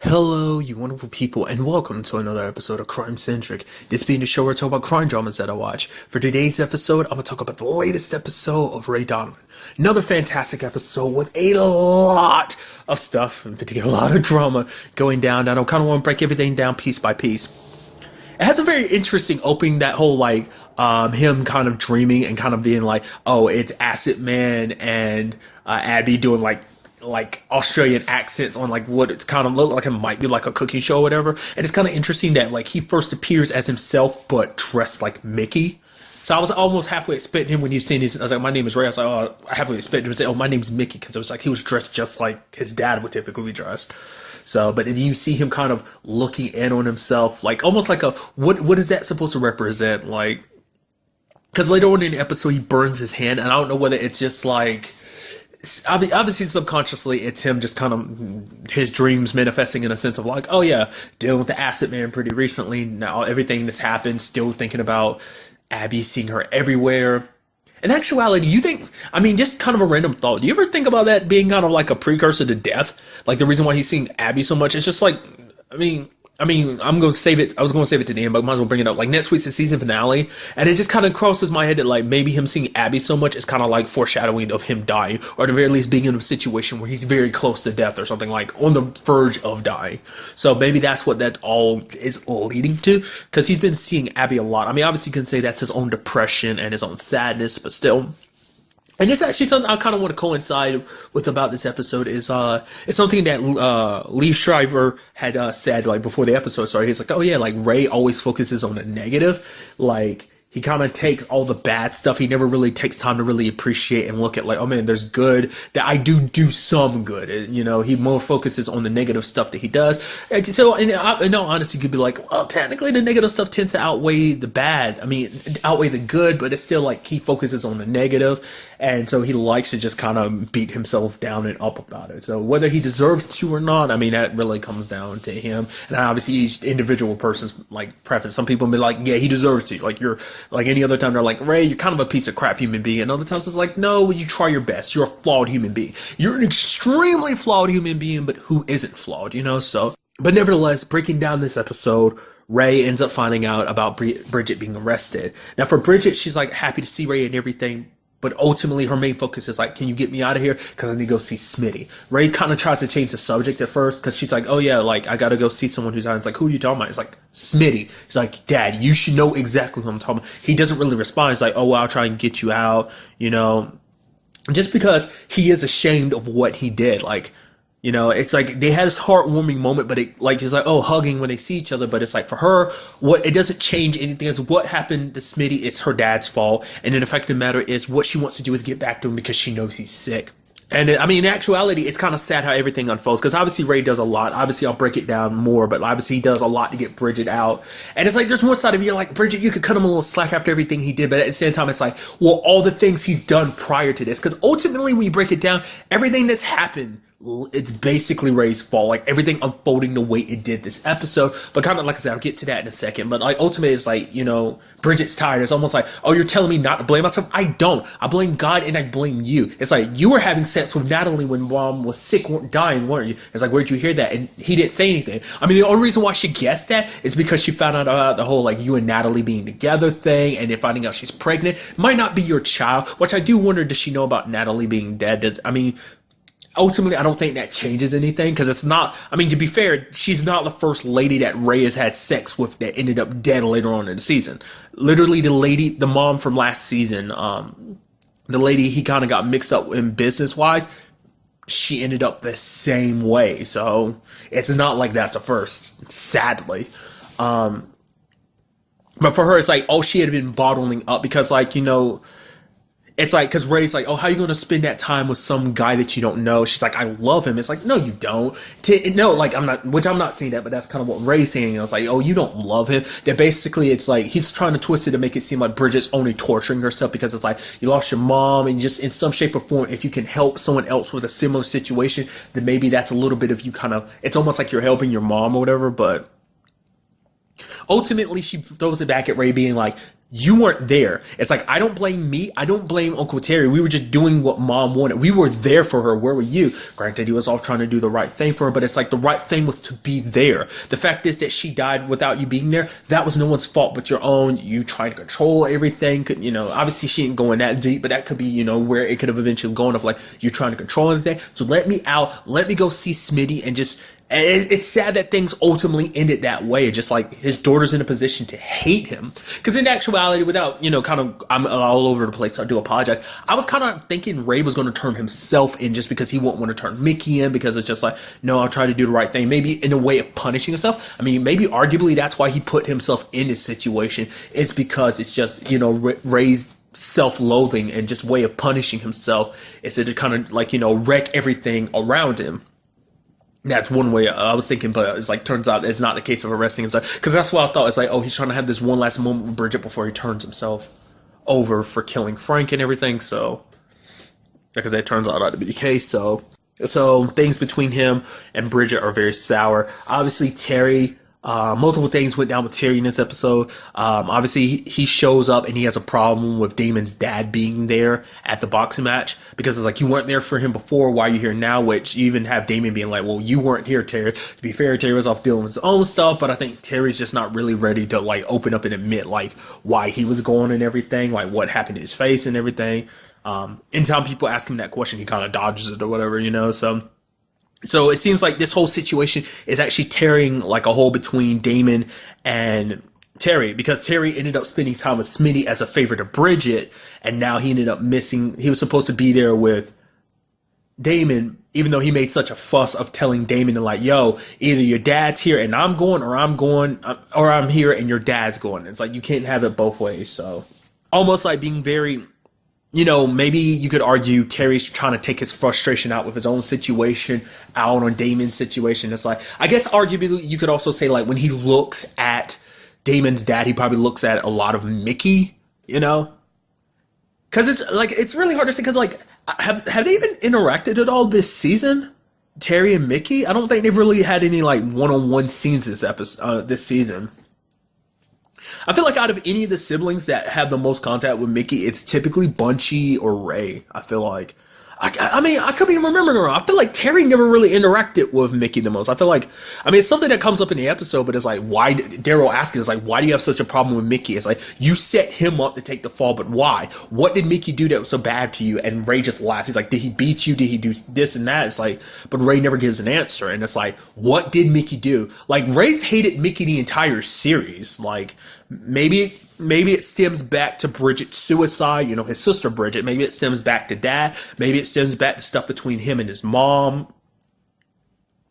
Hello, you wonderful people, and welcome to another episode of Crime Centric. This being the show where I talk about crime dramas that I watch. For today's episode, I'm going to talk about the latest episode of Ray Donovan. Another fantastic episode with a lot of stuff, in particular a lot of drama going down. And I kind of want to break everything down piece by piece. It has a very interesting opening, that whole him kind of dreaming and kind of being like, oh, it's Acid Man and Abby doing like Australian accents on like what it's kind of look like. It might be like a cooking show or whatever. And it's kind of interesting that like he first appears as himself but dressed like Mickey. So I was almost halfway expecting him when you seen his. I was like, my name is Ray. I was like, oh, I halfway expected him to say, oh, my name's Mickey, because it was like he was dressed just like his dad would typically be dressed. So, but then you see him kind of looking in on himself, like almost like a what is that supposed to represent? Like, because later on in the episode he burns his hand, and I don't know whether it's just like. Obviously, subconsciously, it's him just kind of his dreams manifesting in a sense of like, oh yeah, dealing with the Acid Man pretty recently. Now everything that's happened, still thinking about Abby, seeing her everywhere. In actuality, you think, I mean, just kind of a random thought. Do you ever think about that being kind of like a precursor to death? Like the reason why he's seeing Abby so much, it's just like, I mean, I'm going to save it. I was going to save it to the end, but I might as well bring it up. Like next week's the season finale, and it just kind of crosses my head that like maybe him seeing Abby so much is kind of like foreshadowing of him dying, or at the very least being in a situation where he's very close to death or something, like on the verge of dying. So maybe that's what that all is leading to, because he's been seeing Abby a lot. I mean, obviously you can say that's his own depression and his own sadness, but still. And it's actually something I kind of want to coincide with about this episode is, it's something that, Lee Schreiber had, said, like, before the episode started. He's like, oh yeah, like, Ray always focuses on the negative. Like, he kind of takes all the bad stuff. He never really takes time to really appreciate and look at like, oh man, there's good, that I do some good. And, you know, he more focuses on the negative stuff that he does. And so, in all honesty, you could be like, well, technically the negative stuff tends to outweigh the bad. I mean, outweigh the good, but it's still like he focuses on the negative. And so he likes to just kind of beat himself down and up about it. So whether he deserves to or not, I mean, that really comes down to him. And obviously each individual person's like preference. Some people be like, yeah, he deserves to. Like you're like any other time they're like, Ray, you're kind of a piece of crap human being. And other times it's like, no, you try your best. You're a flawed human being. You're an extremely flawed human being, but who isn't flawed, you know? So, but nevertheless, breaking down this episode, Ray ends up finding out about Bridget being arrested. Now for Bridget, she's like happy to see Ray and everything. But ultimately, her main focus is like, can you get me out of here? Because I need to go see Smitty. Ray kind of tries to change the subject at first because she's like, oh yeah, like I got to go see someone who's out. It's like, who are you talking about? It's like, Smitty. She's like, Dad, you should know exactly who I'm talking about. He doesn't really respond. He's like, oh, well, I'll try and get you out, you know, just because he is ashamed of what he did. Like, you know, it's like they had this heartwarming moment, but it like it's like, oh, hugging when they see each other. But it's like for her, what it doesn't change anything. It's what happened to Smitty is her dad's fault, and then the fact of the matter is what she wants to do is get back to him because she knows he's sick. And I mean, in actuality, it's kind of sad how everything unfolds because obviously Ray does a lot. Obviously, I'll break it down more, but obviously he does a lot to get Bridget out. And it's like there's one side of you like, Bridget, you could cut him a little slack after everything he did, but at the same time, it's like, well, all the things he's done prior to this, because ultimately, when you break it down, everything that's happened, it's basically Ray's fault. Like everything unfolding the way it did this episode. But kind of like I said, I'll get to that in a second. But like ultimately, it's like, you know, Bridget's tired. It's almost like, oh, you're telling me not to blame myself. I don't. I blame God and I blame you. It's like you were having sex with Natalie when Mom was sick, dying, weren't you? It's like, where'd you hear that? And he didn't say anything. I mean, the only reason why she guessed that is because she found out about the whole like you and Natalie being together thing, and then finding out she's pregnant. Might not be your child, which I do wonder, does she know about Natalie being dead? I mean, ultimately, I don't think that changes anything because it's not, I mean, to be fair, she's not the first lady that Ray has had sex with that ended up dead later on in the season. Literally, the mom from last season, the lady he kind of got mixed up in business-wise, she ended up the same way. So it's not like that's a first, sadly. But for her, it's like, oh, she had been bottling up because, like, you know, it's like, because Ray's like, oh, how are you going to spend that time with some guy that you don't know? She's like, I love him. It's like, no, you don't. No, like, I'm not saying that, but that's kind of what Ray's saying. I was like, oh, you don't love him. That basically, it's like, he's trying to twist it to make it seem like Bridget's only torturing herself because it's like, you lost your mom, and just in some shape or form, if you can help someone else with a similar situation, then maybe that's a little bit of you kind of, it's almost like you're helping your mom or whatever, but ultimately, she throws it back at Ray being like, you weren't there. It's like, I don't blame me. I don't blame Uncle Terry. We were just doing what mom wanted. We were there for her. Where were you? Granted, he was off trying to do the right thing for her, but it's like the right thing was to be there. The fact is that she died without you being there. That was no one's fault but your own. You trying to control everything. Obviously she ain't going that deep, but that could be, where it could have eventually gone of like, you're trying to control everything. So let me out. Let me go see Smitty and just. And it's sad that things ultimately ended that way. Just like his daughter's in a position to hate him. Because in actuality, without, I'm all over the place, so I do apologize. I was kind of thinking Ray was going to turn himself in just because he won't want to turn Mickey in, because it's just like, no, I'll try to do the right thing. Maybe in a way of punishing himself. I mean, maybe arguably that's why he put himself in this situation, is because it's just, Ray's self-loathing and just way of punishing himself is to kind of like, wreck everything around him. That's one way I was thinking, but it's like, turns out it's not the case of arresting himself. Because that's what I thought. It's like, oh, he's trying to have this one last moment with Bridget before he turns himself over for killing Frank and everything. So, because that turns out not to be the case. So things between him and Bridget are very sour. Obviously, Terry. Multiple things went down with Terry in this episode. Obviously, he shows up and he has a problem with Damon's dad being there at the boxing match, because it's like, you weren't there for him before, why are you here now? Which you even have Damon being like, well, you weren't here, Terry. To be fair, Terry was off dealing with his own stuff, but I think Terry's just not really ready to like open up and admit like why he was going and everything, like what happened to his face and everything. Anytime people ask him that question, he kind of dodges it or whatever, So it seems like this whole situation is actually tearing like a hole between Damon and Terry, because Terry ended up spending time with Smitty as a favor to Bridget, and now he ended up missing. He was supposed to be there with Damon, even though he made such a fuss of telling Damon to like, yo, either your dad's here and I'm going, or I'm here and your dad's going. It's like, you can't have it both ways. So almost like being very... maybe you could argue Terry's trying to take his frustration out with his own situation out on Damon's situation. It's like, I guess arguably you could also say like when he looks at Damon's dad, he probably looks at a lot of Mickey, because it's really hard to say, because like, have they even interacted at all this season? Terry and Mickey? I don't think they've really had any like one-on-one scenes this season. I feel like out of any of the siblings that have the most contact with Mickey, it's typically Bunchy or Ray. I feel like, I mean, I could be remembering wrong. I feel like Terry never really interacted with Mickey the most. I feel like, it's something that comes up in the episode, but it's like, why, Daryl asking is like, why do you have such a problem with Mickey? It's like, you set him up to take the fall, but why? What did Mickey do that was so bad to you? And Ray just laughs. He's like, did he beat you? Did he do this and that? It's like, but Ray never gives an answer. And it's like, what did Mickey do? Like, Ray's hated Mickey the entire series. Like, maybe it stems back to Bridget's suicide, his sister Bridget. Maybe it stems back to dad. Maybe it stems back to stuff between him and his mom,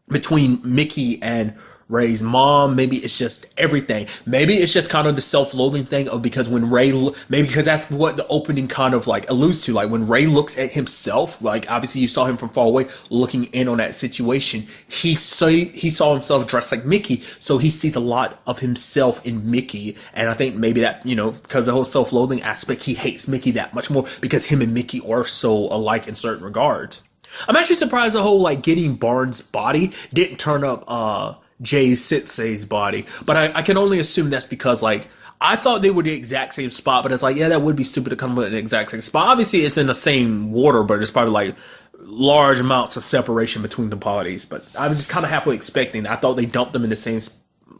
between Mickey and Ray's mom. Maybe it's just everything. Maybe it's just kind of the self-loathing thing of, because when Ray, maybe because that's what the opening kind of like alludes to. Like when Ray looks at himself, like obviously you saw him from far away looking in on that situation. He saw himself dressed like Mickey. So he sees a lot of himself in Mickey. And I think maybe that, because the whole self-loathing aspect, he hates Mickey that much more because him and Mickey are so alike in certain regards. I'm actually surprised the whole like getting Barnes' body didn't turn up, Jay Sensei's body, but I can only assume that's because like I thought they were the exact same spot, but it's like, yeah, that would be stupid to come in the exact same spot. Obviously it's in the same water, but there's probably like large amounts of separation between the bodies. But I was just kind of halfway expecting that. I thought they dumped them in the same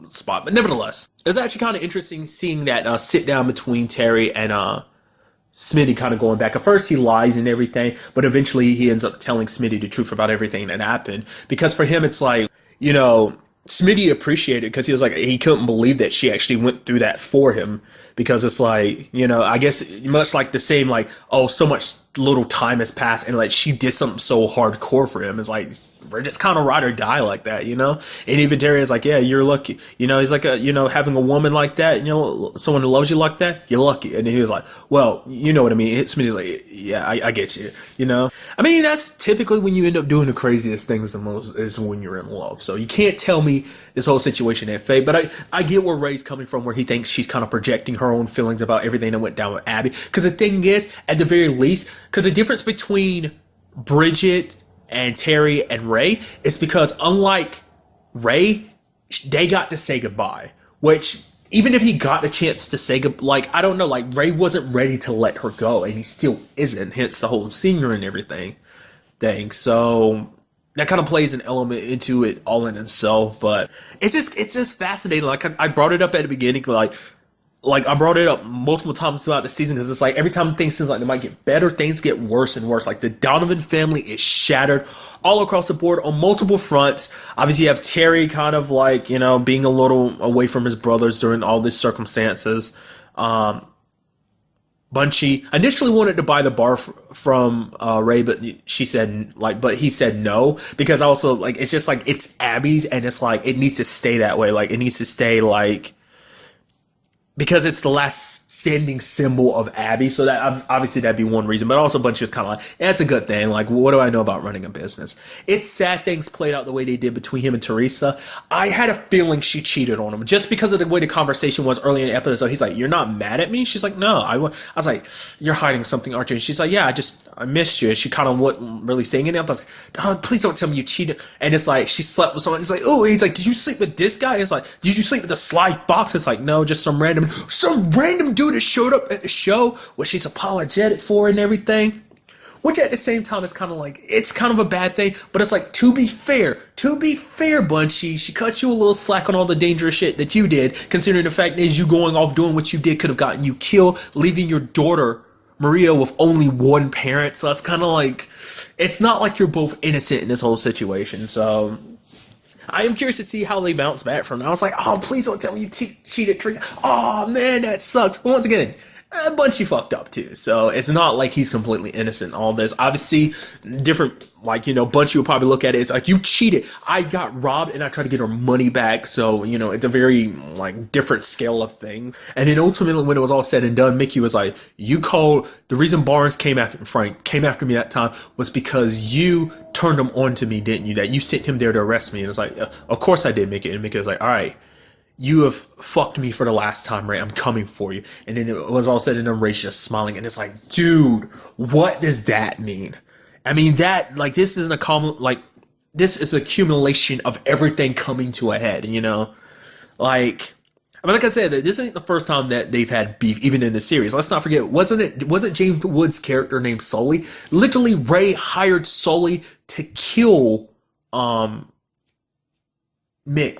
spot, but nevertheless, it's actually kind of interesting seeing that sit down between Terry and Smitty kind of going back. At first he lies and everything, but eventually he ends up telling Smitty the truth about everything that happened, because for him it's like, Smitty appreciated it because he was like, he couldn't believe that she actually went through that for him, because it's like, I guess much like the same, like, oh, so much little time has passed and like she did something so hardcore for him. It's like, Bridget's kind of ride or die like that, And even Terry is like, yeah, you're lucky. He's like, having a woman like that, someone who loves you like that, you're lucky. And he was like, well, you know what I mean? Smitty's like, yeah, I get you, that's typically when you end up doing the craziest things the most is when you're in love. So you can't tell me this whole situation ain't fake, but I get where Ray's coming from, where he thinks she's kind of projecting her own feelings about everything that went down with Abby. Because the thing is, at the very least, because the difference between Bridget and Terry and Ray is because unlike Ray, they got to say goodbye, which even if he got a chance to say like, I don't know, like Ray wasn't ready to let her go, and he still isn't. Hence the whole senior and everything thing. So that kind of plays an element into it all in itself. But it's just fascinating. Like I brought it up at the beginning, like I brought it up multiple times throughout the season because it's like every time things seem like they might get better, things get worse and worse. Like the Donovan family is shattered all across the board on multiple fronts. Obviously, you have Terry kind of like, you know, being a little away from his brothers during all these circumstances. Bunchy initially wanted to buy the bar from Ray, but she said but he said no, because also like it's just like it's Abby's and it's like it needs to stay that way. Like it needs to stay like, because it's the last standing symbol of Abby. So that obviously that'd be one reason, but also Bunch is kind of like, that's a good thing. Like, what do I know about running a business? It's sad things played out the way they did between him and Teresa. I had a feeling she cheated on him just because of the way the conversation was early in the episode. He's like, you're not mad at me? She's like, no. I was like, you're hiding something, aren't you? And she's like, yeah, I missed you. And she kind of wasn't really saying anything. I was like, oh, please don't tell me you cheated. And it's like, she slept with someone. He's like, oh, he's like, did you sleep with this guy? And it's like, did you sleep with the Sly Fox? It's like, no, just some random dude that showed up at the show, what she's apologetic for and everything. Which at the same time is kind of like, it's kind of a bad thing, but it's like, to be fair, Bunchy, she cut you a little slack on all the dangerous shit that you did, considering the fact is you going off doing what you did could have gotten you killed, leaving your daughter Maria with only one parent. So it's kind of like, it's not like you're both innocent in this whole situation. So I am curious to see how they bounce back from that. I was like, oh, please don't tell me you cheated Trina. Oh, man, that sucks. But once again, Bunchy fucked up too. So it's not like he's completely innocent in all this. Obviously, different, like, you know, Bunchy would probably look at it as like, you cheated. I got robbed and I tried to get her money back. So, you know, it's a very, like, different scale of thing. And then ultimately, when it was all said and done, Mickey was like, the reason Barnes Frank came after me that time was because you turned him on to me, didn't you? That you sent him there to arrest me. And it's like, of course I did, Mickey. And Mickey was like, all right, you have fucked me for the last time, Ray. I'm coming for you. And then it was all said and done, Ray's just smiling. And it's like, dude, what does that mean? I mean, that, like, this isn't a common, like, this is accumulation of everything coming to a head, you know? Like, I mean, like I said, this ain't the first time that they've had beef, even in the series. Let's not forget, wasn't James Woods' character named Sully? Literally, Ray hired Sully to kill, Mick.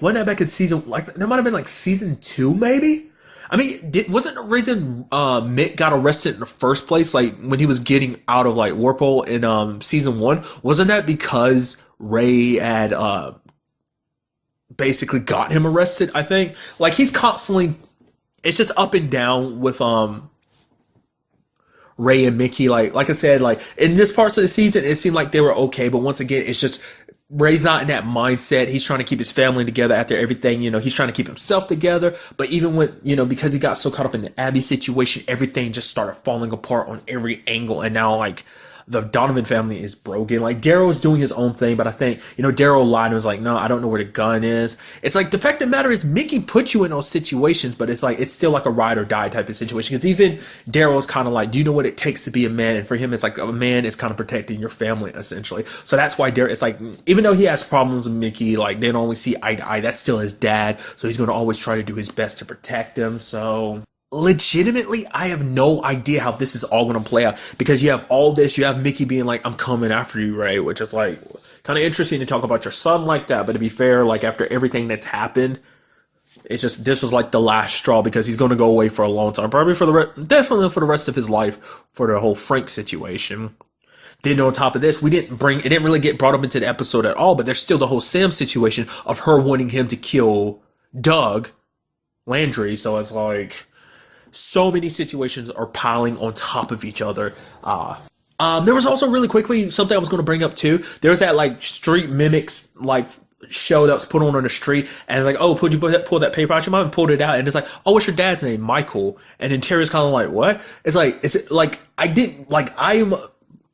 Wasn't that back in season, like, that might have been like season 2, maybe? I mean, wasn't the reason Mick got arrested in the first place, like, when he was getting out of, like, Warpole in season 1? Wasn't that because Ray had basically got him arrested, I think? Like, he's constantly, it's just up and down with Ray and Mickey. Like I said, like, in this parts of the season, it seemed like they were okay, but once again, it's just, Ray's not in that mindset. He's trying to keep his family together after everything, you know, he's trying to keep himself together. But even when, you know, because he got so caught up in the Abby situation, everything just started falling apart on every angle. And now, like, the Donovan family is broken. Like, Daryl's doing his own thing, but I think, you know, Daryl lied and was like, no, I don't know where the gun is. It's like, the fact of the matter is, Mickey put you in those situations, but it's like, it's still like a ride or die type of situation. Because even Daryl's kind of like, do you know what it takes to be a man? And for him, it's like, a man is kind of protecting your family, essentially. So that's why Daryl, it's like, even though he has problems with Mickey, like, they don't always see eye to eye, that's still his dad. So he's going to always try to do his best to protect him. So legitimately, I have no idea how this is all going to play out, because you have all this, you have Mickey being like, I'm coming after you, Ray, which is like kind of interesting to talk about your son like that. But to be fair, like, after everything that's happened, it's just, this is like the last straw, because he's going to go away for a long time, probably definitely for the rest of his life, for the whole Frank situation. Then on top of this, it didn't really get brought up into the episode at all, but there's still the whole Sam situation of her wanting him to kill Doug Landry. So it's like, so many situations are piling on top of each other. There was also, really quickly, something I was going to bring up too. There was that, like, Street Mimics, like, show that was put on the street, and it's like, oh, pull that paper out your mouth, and pulled it out, and it's like, oh, what's your dad's name? Michael. And then Terry's kind of like, what? It's like, is it like, I'm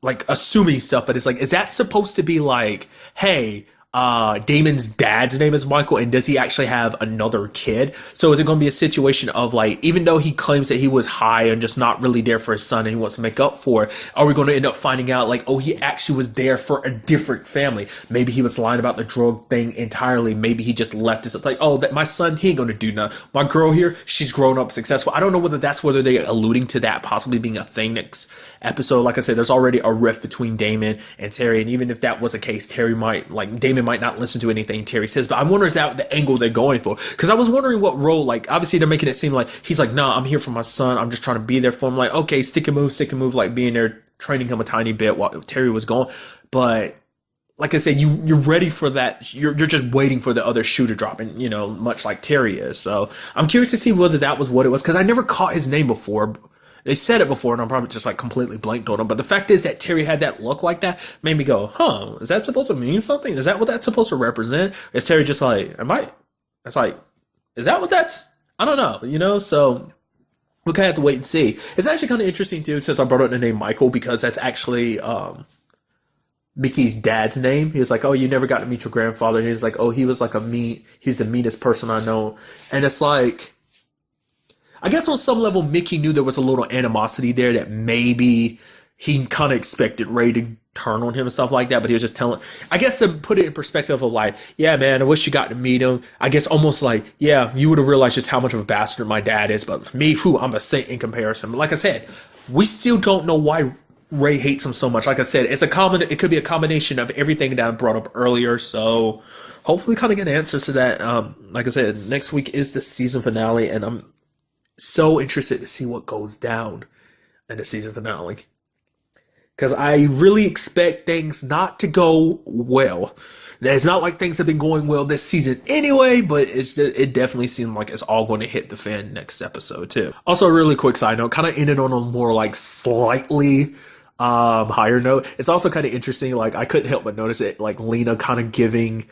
like assuming stuff, but it's like, is that supposed to be like, hey, Damon's dad's name is Michael, and does he actually have another kid? So is it going to be a situation of like, even though he claims that he was high and just not really there for his son and he wants to make up for it, are we going to end up finding out like, oh, he actually was there for a different family? Maybe he was lying about the drug thing entirely. Maybe he just left this like, oh, that my son, he ain't going to do nothing. My girl here, she's grown up successful. I don't know whether they're alluding to that possibly being a thing next episode. Like I said, there's already a rift between Damon and Terry, and even if that was the case, Damon might not listen to anything Terry says, but I wonder is that the angle they're going for? Because I was wondering what role, like, obviously they're making it seem like he's like, nah, I'm here for my son, I'm just trying to be there for him. Like, okay, stick and move, like being there, training him a tiny bit while Terry was gone. But like I said, you're ready for that. You're just waiting for the other shoe to drop, and much like Terry is. So I'm curious to see whether that was what it was, because I never caught his name before. They said it before, and I'm probably just like completely blanked on him. But the fact is that Terry had that look like that made me go, huh, is that supposed to mean something? Is that what that's supposed to represent? Is Terry just like, it's like, is that what that's, I don't know, so we kind of have to wait and see. It's actually kind of interesting too, since I brought up the name Michael, because that's actually, Mickey's dad's name. He was like, oh, you never got to meet your grandfather. And he's like, oh, he was like he's the meanest person I know. And it's like, I guess on some level, Mickey knew there was a little animosity there that maybe he kind of expected Ray to turn on him and stuff like that. But he was just I guess to put it in perspective of like, yeah, man, I wish you got to meet him. I guess almost like, yeah, you would have realized just how much of a bastard my dad is. But me, I'm a saint in comparison. But like I said, we still don't know why Ray hates him so much. Like I said, it could be a combination of everything that I brought up earlier. So hopefully kind of get answers to that. Like I said, next week is the season finale, and I'm so interested to see what goes down in the season finale, because I really expect things not to go well. It's not like things have been going well this season anyway, but it definitely seemed like it's all going to hit the fan next episode too. Also, a really quick side note, kind of ended on a more like slightly higher note. It's also kind of interesting, like I couldn't help but notice it, like Lena kind of giving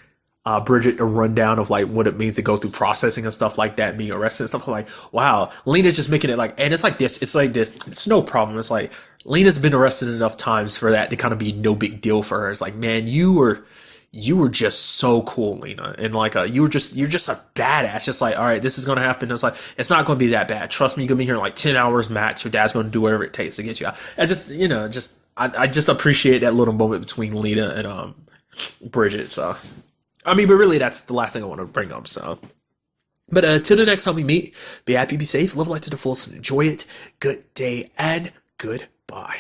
Bridget a rundown of like what it means to go through processing and stuff like that, being arrested and stuff. I'm like, wow, Lena's just making it like, and it's like this, it's no problem. It's like Lena's been arrested enough times for that to kind of be no big deal for her. It's like, man, you were just so cool, Lena, and like you're just a badass. Just like, all right, this is gonna happen. It's like, it's not gonna be that bad. Trust me, you're gonna be here in like 10 hours max. Your dad's gonna do whatever it takes to get you out. I just I just appreciate that little moment between Lena and Bridget. So I mean, but really, that's the last thing I want to bring up. So, but till the next time we meet, be happy, be safe, live life to the fullest, and enjoy it. Good day and goodbye.